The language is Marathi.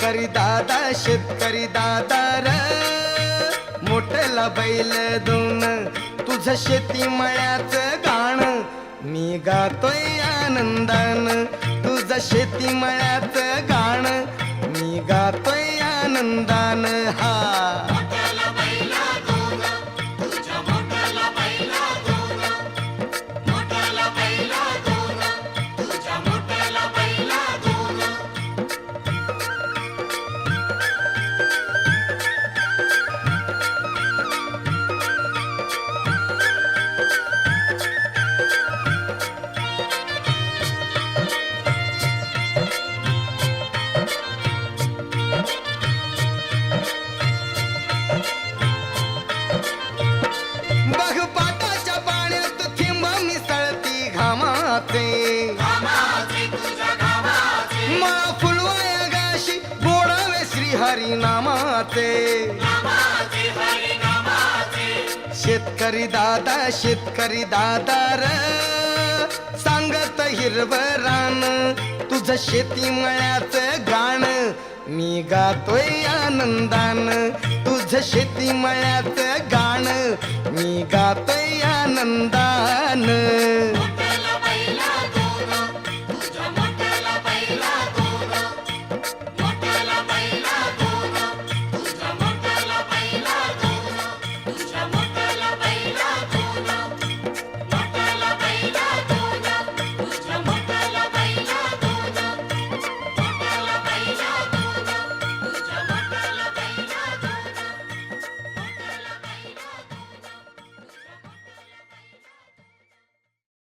शेतकरी दादा र मोठला बैल दोन तुझं शेती मळ्याचं गाण मी गातोय आनंदान तुझं शेती मळ्याचं गाण मी गातोय आनंदान हा हरी नामाचे शेतकरी दादा र सांगत हिरवं रान तुझं शेती मळ्याचं गाण मी गातोय आनंदान तुझं शेती मळ्याचं गाण मी गातोय आनंदान